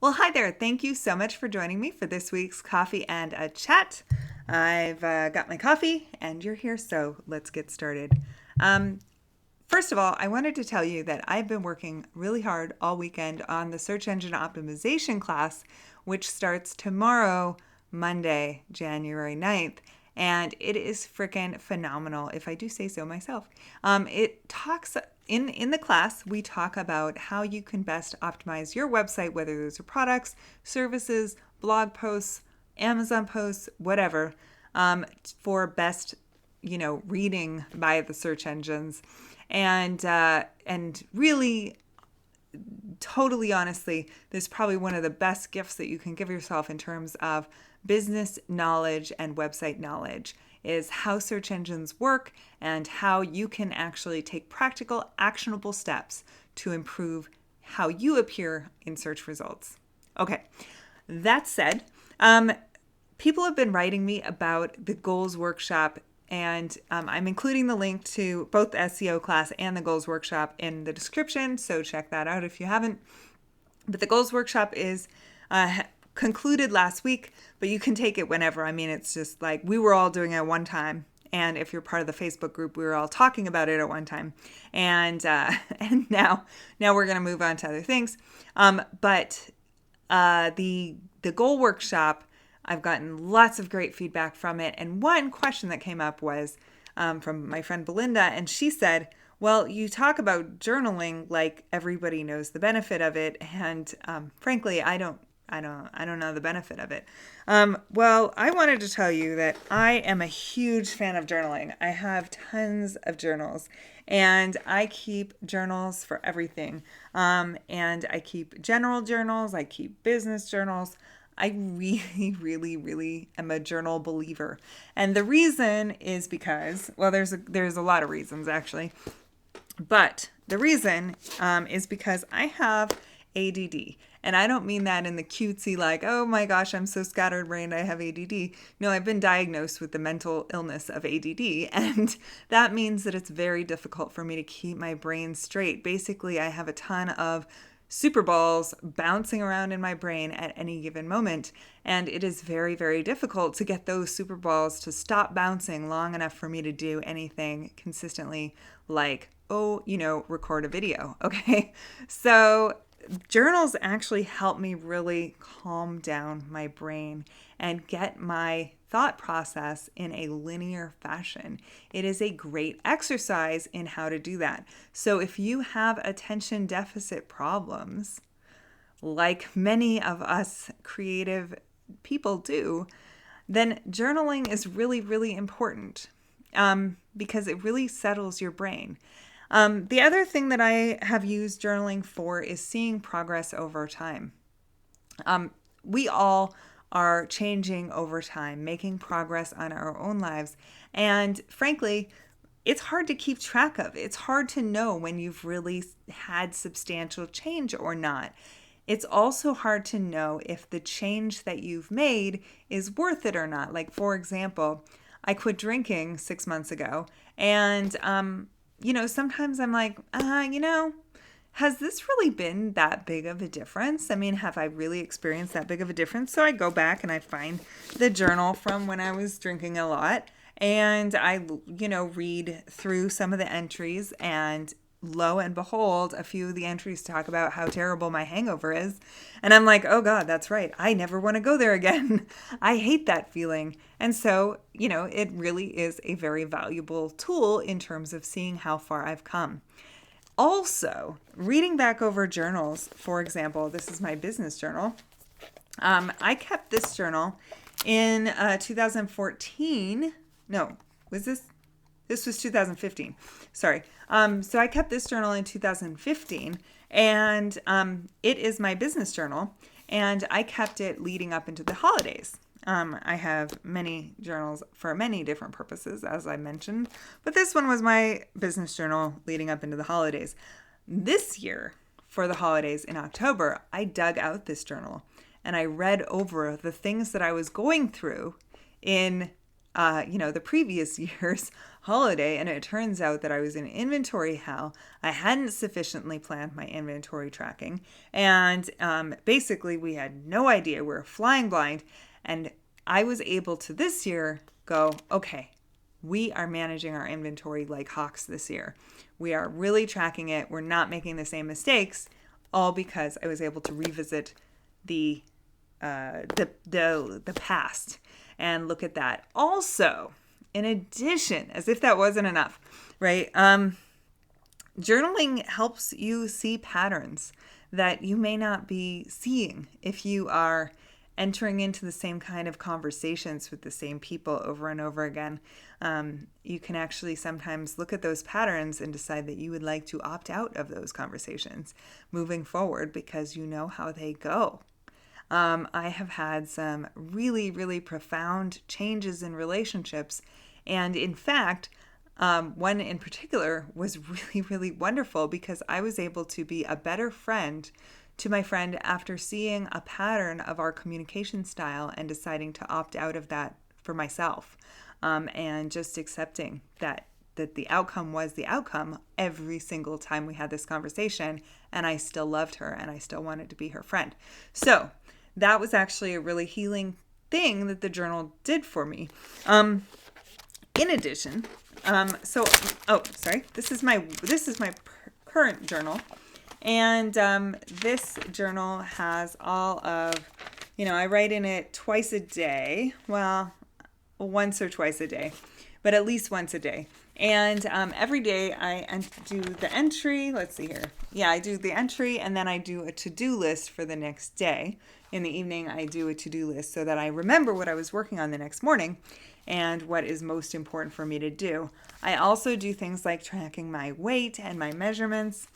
Well, hi there. Thank you so much for joining me for this week's Coffee and a Chat. I've got my coffee and you're here, so let's get started. Um, First of all, I wanted to tell you that I've been working really hard all weekend on the search engine optimization class, which starts tomorrow, Monday, January 9th. And it is freaking phenomenal, if I do say so myself. It talks in the class, we talk about how you can best optimize your website, whether those are products, services, blog posts, Amazon posts, whatever, for best, reading by the search engines, and really, totally honestly, this is probably one of the best gifts that you can give yourself in terms of business knowledge and website knowledge is how search engines work and how you can actually take practical, actionable steps to improve how you appear in search results. Okay, that said, people have been writing me about the goals workshop, and I'm including the link to both the SEO class and the goals workshop in the description, so check that out if you haven't. But the goals workshop is concluded last week, but you can take it whenever. I mean, it's just like we were all doing it at one time. And if you're part of the Facebook group, we were all talking about it at one time. And now we're going to move on to other things. But the goal workshop, I've gotten lots of great feedback from it. And one question that came up was from my friend Belinda, and she said, well, you talk about journaling like everybody knows the benefit of it, and frankly, I don't know the benefit of it. Well, I wanted to tell you that I am a huge fan of journaling. I have tons of journals, and I keep journals for everything. And I keep general journals. I keep business journals. I really, really, really am a journal believer. And the reason is because, well, there's a lot of reasons actually. But the reason is because I have ADD. And I don't mean that in the cutesy, like, oh my gosh, I'm so scatterbrained, I have ADD. No, I've been diagnosed with the mental illness of ADD. And that means that it's very difficult for me to keep my brain straight. Basically, I have a ton of super balls bouncing around in my brain at any given moment. And it is very, very difficult to get those super balls to stop bouncing long enough for me to do anything consistently, like, record a video. Okay. So journals actually help me really calm down my brain and get my thought process in a linear fashion. It is a great exercise in how to do that. So if you have attention deficit problems, like many of us creative people do, then journaling is really, really important because it really settles your brain. The other thing that I have used journaling for is seeing progress over time. We all are changing over time, making progress on our own lives. And frankly, it's hard to keep track of. It's hard to know when you've really had substantial change or not. It's also hard to know if the change that you've made is worth it or not. Like, for example, I quit drinking 6 months ago, and sometimes I'm like, has this really been that big of a difference? I mean, have I really experienced that big of a difference? So I go back and I find the journal from when I was drinking a lot, and I, read through some of the entries, and lo and behold, a few of the entries talk about how terrible my hangover is. And I'm like, oh God, that's right. I never want to go there again. I hate that feeling. And so, it really is a very valuable tool in terms of seeing how far I've come. Also, reading back over journals, for example, this is my business journal. I kept this journal in 2014. No, was this? This was 2015. Sorry. So I kept this journal in 2015, and it is my business journal, and I kept it leading up into the holidays. I have many journals for many different purposes, as I mentioned, but this one was my business journal leading up into the holidays. This year, for the holidays in October, I dug out this journal and I read over the things that I was going through in the previous years holiday, and it turns out that I was in inventory hell. I hadn't sufficiently planned my inventory tracking, and basically we had no idea. We were flying blind, and I was able to this year go, okay, we are managing our inventory like hawks this year. We are really tracking it. We're not making the same mistakes, all because I was able to revisit the past and look at that. Also, in addition, as if that wasn't enough, right? Journaling helps you see patterns that you may not be seeing if you are entering into the same kind of conversations with the same people over and over again. You can actually sometimes look at those patterns and decide that you would like to opt out of those conversations moving forward because you know how they go. I have had some really, really profound changes in relationships. And in fact, one in particular was really, really wonderful because I was able to be a better friend to my friend after seeing a pattern of our communication style and deciding to opt out of that for myself, and just accepting that the outcome was the outcome every single time we had this conversation, and I still loved her and I still wanted to be her friend. So that was actually a really healing thing that the journal did for me. In addition, this is my current journal. And this journal has all of, I write in it twice a day. Well, once or twice a day, but at least once a day. And every day I do the entry. Let's see here. Yeah, I do the entry and then I do a to-do list for the next day. In the evening, I do a to-do list so that I remember what I was working on the next morning and what is most important for me to do. I also do things like tracking my weight and my measurements.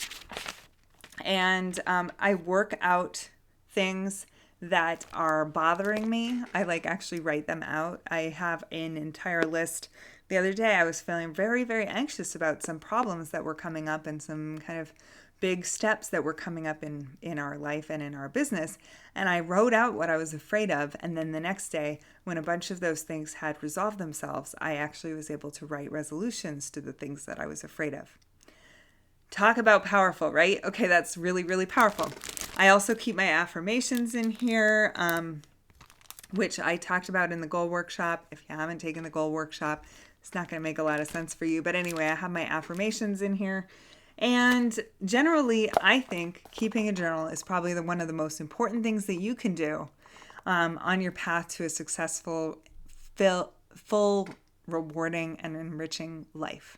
And I work out things that are bothering me. I actually write them out. I have an entire list. The other day I was feeling very, very anxious about some problems that were coming up and some kind of big steps that were coming up in our life and in our business. And I wrote out what I was afraid of. And then the next day, when a bunch of those things had resolved themselves, I actually was able to write resolutions to the things that I was afraid of. Talk about powerful, right? Okay, that's really, really powerful. I also keep my affirmations in here, which I talked about in the goal workshop. If you haven't taken the goal workshop, it's not going to make a lot of sense for you. But anyway, I have my affirmations in here. And generally, I think keeping a journal is probably one of the most important things that you can do on your path to a successful, full, rewarding, and enriching life.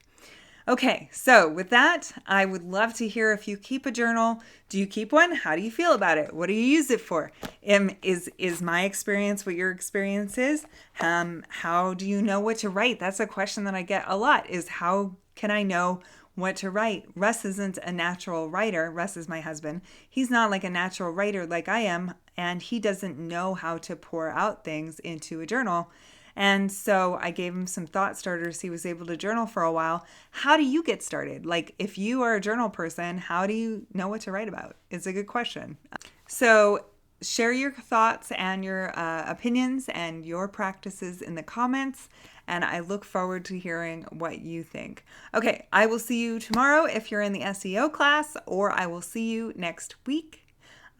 Okay, so with that, I would love to hear if you keep a journal. Do you keep one? How do you feel about it? What do you use it for? Is my experience what your experience is? How do you know what to write? That's a question that I get a lot, is how can I know what to write? Russ isn't a natural writer. Russ is my husband. He's not like a natural writer like I am, and he doesn't know how to pour out things into a journal. And so I gave him some thought starters. He was able to journal for a while. How do you get started? If you are a journal person, how do you know what to write about? It's a good question. So share your thoughts and your opinions and your practices in the comments. And I look forward to hearing what you think. Okay, I will see you tomorrow if you're in the SEO class, or I will see you next week.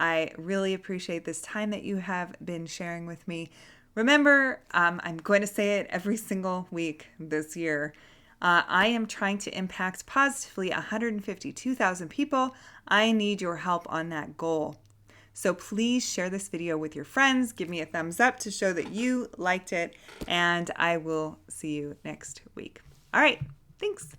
I really appreciate this time that you have been sharing with me. Remember, I'm going to say it every single week this year. I am trying to impact positively 152,000 people. I need your help on that goal. So please share this video with your friends. Give me a thumbs up to show that you liked it. And I will see you next week. All right. Thanks.